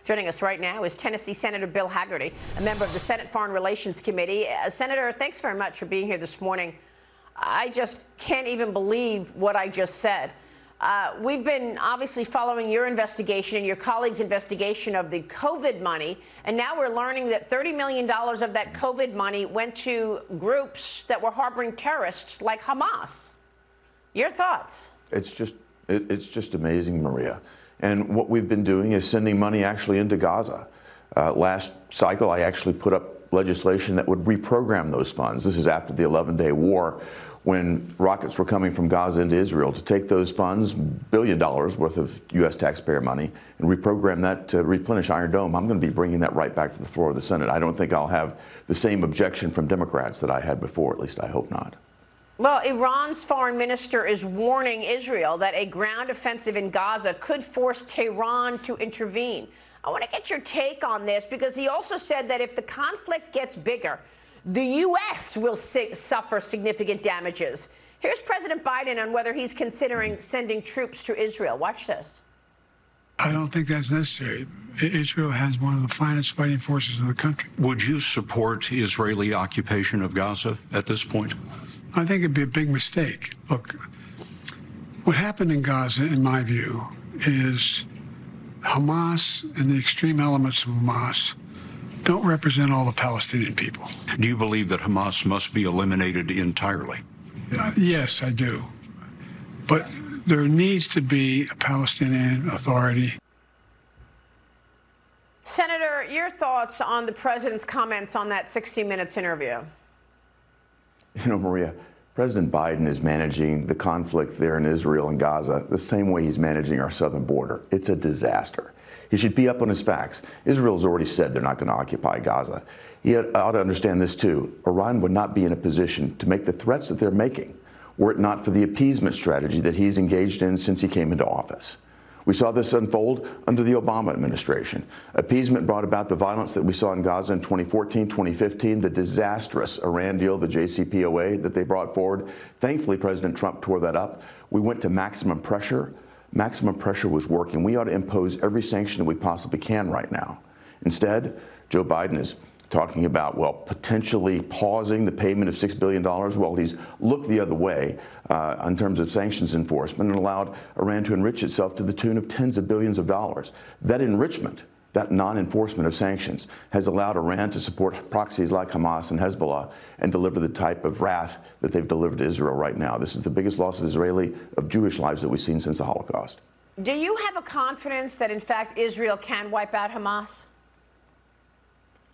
Joining us right now is Tennessee Senator Bill Hagerty, a member of the Senate Foreign Relations Committee. Senator, thanks very much for being here this morning. I just can't even believe what I just said. We've been obviously following your investigation and your colleagues' investigation of the COVID money, and now we're learning that $30 million of that COVID money went to groups that were harboring terrorists like Hamas. Your thoughts? It's just amazing, Maria. And what we've been doing is sending money actually into Gaza. Last cycle, I actually put up legislation that would reprogram those funds. This is after the 11-day war, when rockets were coming from Gaza into Israel, to take those funds, $1 billion worth of U.S. taxpayer money, and reprogram that to replenish Iron Dome. I'm going to be bringing that right back to the floor of the Senate. I don't think I'll have the same objection from Democrats that I had before, at least I hope not. Well, Iran's foreign minister is warning Israel that a ground offensive in Gaza could force Tehran to intervene. I want to get your take on this, because he also said that if the conflict gets bigger, the U.S. will suffer significant damages. Here's President Biden on whether he's considering sending troops to Israel. Watch this. I don't think that's necessary. Israel has one of the finest fighting forces in the country. Would you support Israeli occupation of Gaza at this point? I think it'd be a big mistake. Look, what happened in Gaza, in my view, is Hamas and the extreme elements of Hamas don't represent all the Palestinian people. Do you believe that Hamas must be eliminated entirely? Yes, I do. But there needs to be a Palestinian Authority. Senator, your thoughts on the president's comments on that 60 Minutes interview? You know, Maria, President Biden is managing the conflict there in Israel and Gaza the same way he's managing our southern border. It's a disaster. He should be up on his facts. Israel's already said they're not going to occupy Gaza. He ought to understand this, too. Iran would not be in a position to make the threats that they're making were it not for the appeasement strategy that he's engaged in since he came into office. We saw this unfold under the Obama administration. Appeasement brought about the violence that we saw in Gaza in 2014, 2015, the disastrous Iran deal, the JCPOA that they brought forward. Thankfully, President Trump tore that up. We went to maximum pressure. Maximum pressure was working. We ought to impose every sanction that we possibly can right now. Instead, Joe Biden is talking about, well, potentially pausing the payment of $6 billion while he's looked the other way in terms of sanctions enforcement and allowed Iran to enrich itself to the tune of tens of billions of dollars. That enrichment, that non-enforcement of sanctions, has allowed Iran to support proxies like Hamas and Hezbollah and deliver the type of wrath that they've delivered to Israel right now. This is the biggest loss of Jewish lives that we've seen since the Holocaust. Do you have a confidence that, in fact, Israel can wipe out Hamas?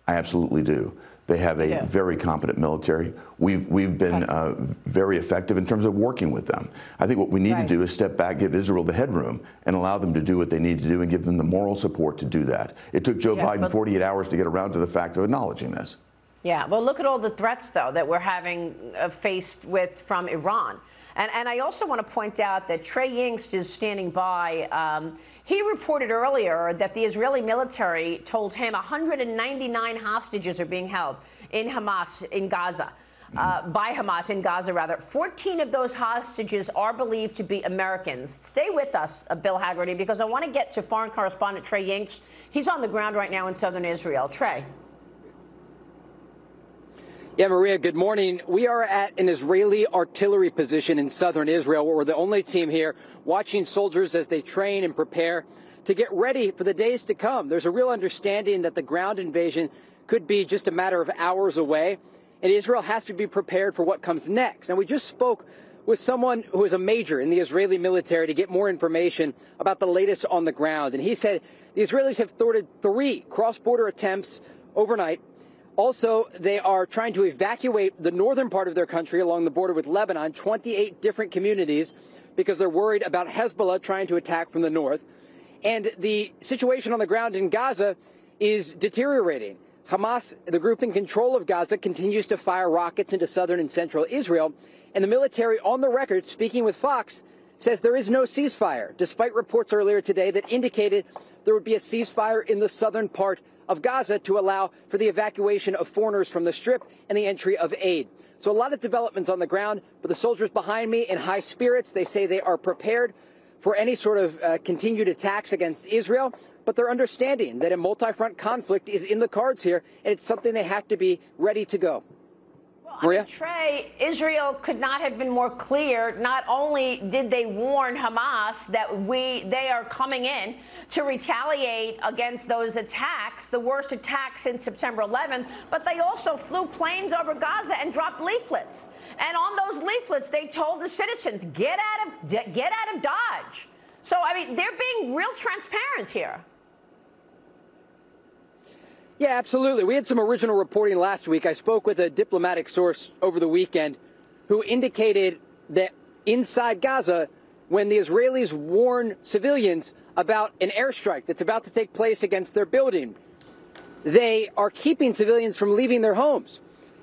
I absolutely do. They have a very competent military. We've been very effective in terms of working with them. I think what we need to do is step back, give Israel the headroom, and allow them to do what they need to do and give them the moral support to do that. It took Joe Biden 48 hours to get around to the fact of acknowledging this. Yeah, well, look at all the threats, though, that we're having faced with from Iran. And I also want to point out that Trey Yingst is standing by. He reported earlier that the Israeli military told him 199 hostages are being held in Hamas in Gaza, by Hamas in Gaza, rather. 14 of those hostages are believed to be Americans. Stay with us, Bill Hagerty, because I want to get to foreign correspondent Trey Yingst. He's on the ground right now in southern Israel. Trey. Yeah, Maria, good morning. We are at an Israeli artillery position in southern Israel, where we're the only team here watching soldiers as they train and prepare to get ready for the days to come. There's a real understanding that the ground invasion could be just a matter of hours away, and Israel has to be prepared for what comes next. And we just spoke with someone who is a major in the Israeli military to get more information about the latest on the ground. And he said the Israelis have thwarted 3 cross-border attempts overnight. Also, they are trying to evacuate the northern part of their country along the border with Lebanon, 28 different communities, because they're worried about Hezbollah trying to attack from the north. And the situation on the ground in Gaza is deteriorating. Hamas, the group in control of Gaza, continues to fire rockets into southern and central Israel. And the military, on the record, speaking with Fox, says there is no ceasefire, despite reports earlier today that indicated there would be a ceasefire in the southern part of Gaza to allow for the evacuation of foreigners from the Strip and the entry of aid. So a lot of developments on the ground, but the soldiers behind me in high spirits. They say they are prepared for any sort of continued attacks against Israel, but they're understanding that a multi-front conflict is in the cards here, and it's something they have to be ready to go. Well, I mean, Trey, Israel could not have been more clear. Not only did they warn Hamas that they are coming in to retaliate against those attacks, the worst attack since September 11th, but they also flew planes over Gaza and dropped leaflets. And on those leaflets, they told the citizens, get out of Dodge. So, I mean, they're being real transparent here. Yeah, absolutely. We had some original reporting last week. I spoke with a diplomatic source over the weekend who indicated that inside Gaza, when the Israelis warn civilians about an airstrike that's about to take place against their building, they are keeping civilians from leaving their homes.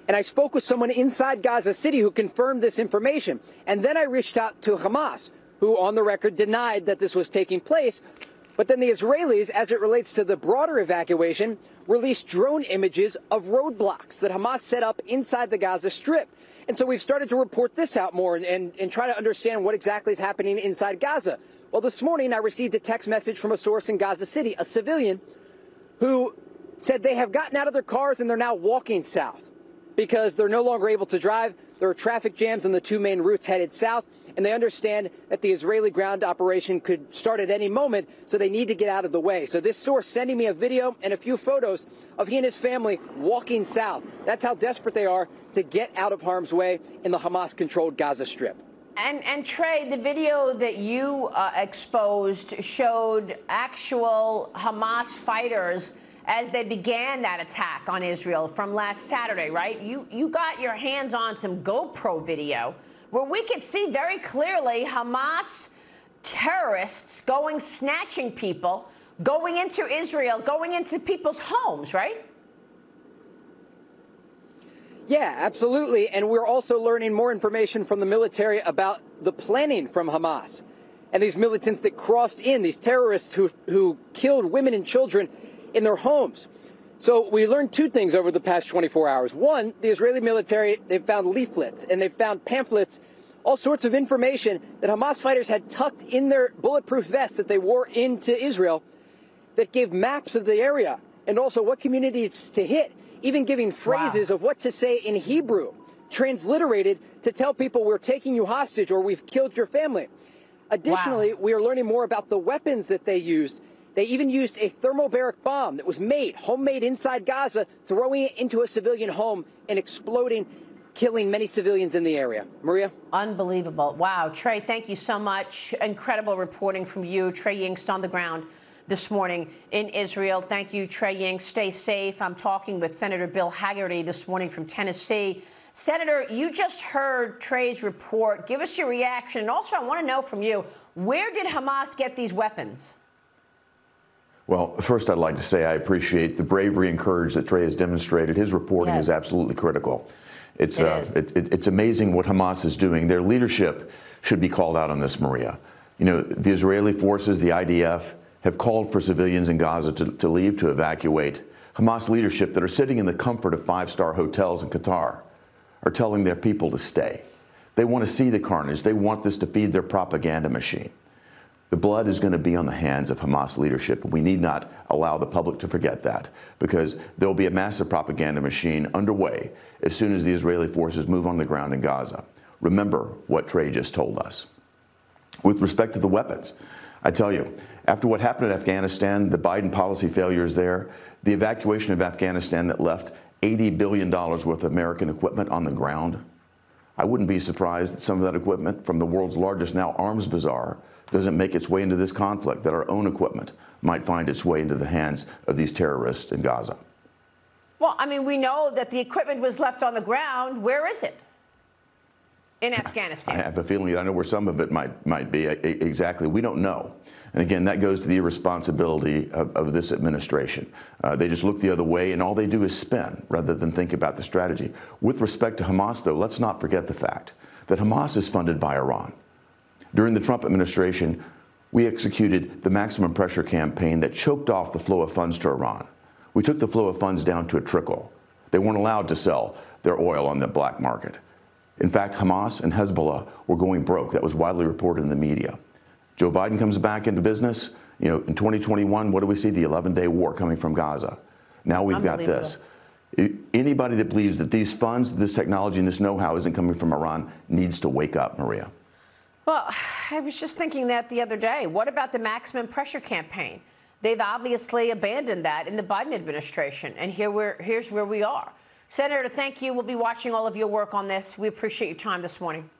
And I spoke with someone inside Gaza City who confirmed this information. And then I reached out to Hamas, who on the record denied that this was taking place. But then the Israelis, as it relates to the broader evacuation, released drone images of roadblocks that Hamas set up inside the Gaza Strip. And so we've started to report this out more and try to understand what exactly is happening inside Gaza. Well, this morning I received a text message from a source in Gaza City, a civilian, who said they have gotten out of their cars and they're now walking south because they're no longer able to drive. There are traffic jams on the two main routes headed south, and they understand that the Israeli ground operation could start at any moment, so they need to get out of the way. So this source sending me a video and a few photos of he and his family walking south. That's how desperate they are to get out of harm's way in the Hamas-controlled Gaza Strip. And Trey, the video that you exposed showed actual Hamas fighters as they began that attack on Israel from last Saturday, right? You got your hands on some GoPro video where we could see very clearly Hamas terrorists snatching people, going into Israel, going into people's homes, right? Yeah, absolutely. And we're also learning more information from the military about the planning from Hamas and these militants that crossed in, these terrorists who killed women and children in their homes. So we learned two things over the past 24 hours. One, the Israeli military, they've found leaflets and they've found pamphlets, all sorts of information that Hamas fighters had tucked in their bulletproof vests that they wore into Israel that gave maps of the area and also what communities to hit, even giving phrases of what to say in Hebrew, transliterated to tell people we're taking you hostage or we've killed your family. Additionally, we are learning more about the weapons that they used. They even used a thermobaric bomb that was homemade inside Gaza, throwing it into a civilian home and exploding, killing many civilians in the area. Maria? Unbelievable. Wow. Trey, thank you so much. Incredible reporting from you. Trey Yingst on the ground this morning in Israel. Thank you, Trey Yingst. Stay safe. I'm talking with Senator Bill Hagerty this morning from Tennessee. Senator, you just heard Trey's report. Give us your reaction. And also, I want to know from you, where did Hamas get these weapons? Well, first, I'd like to say I appreciate the bravery and courage that Trey has demonstrated. His reporting is absolutely critical. It's amazing what Hamas is doing. Their leadership should be called out on this, Maria. You know, the Israeli forces, the IDF, have called for civilians in Gaza to leave, to evacuate. Hamas leadership that are sitting in the comfort of five-star hotels in Qatar are telling their people to stay. They want to see the carnage. They want this to feed their propaganda machine. The blood is going to be on the hands of Hamas leadership. We need not allow the public to forget that, because there will be a massive propaganda machine underway as soon as the Israeli forces move on the ground in Gaza. Remember what Trey just told us. With respect to the weapons, I tell you, after what happened in Afghanistan, the Biden policy failures there, the evacuation of Afghanistan that left $80 billion worth of American equipment on the ground, I wouldn't be surprised that some of that equipment from the world's largest now arms bazaar doesn't make its way into this conflict, that our own equipment might find its way into the hands of these terrorists in Gaza. Well, I mean, we know that the equipment was left on the ground. Where is it? In Afghanistan. I have a feeling, I know where some of it might be. Exactly. We don't know. And again, that goes to the irresponsibility of this administration. They just look the other way, and all they do is spin rather than think about the strategy. With respect to Hamas, though, let's not forget the fact that Hamas is funded by Iran. During the Trump administration, we executed the maximum pressure campaign that choked off the flow of funds to Iran. We took the flow of funds down to a trickle. They weren't allowed to sell their oil on the black market. In fact, Hamas and Hezbollah were going broke. That was widely reported in the media. Joe Biden comes back into business. You know, in 2021, what do we see? The 11-day war coming from Gaza. Now we've got this. Anybody that believes that these funds, this technology, and this know-how isn't coming from Iran needs to wake up, Maria. Well, I was just thinking that the other day. What about the maximum pressure campaign? They've obviously abandoned that in the Biden administration, and here's where we are. Senator, thank you. We'll be watching all of your work on this. We appreciate your time this morning.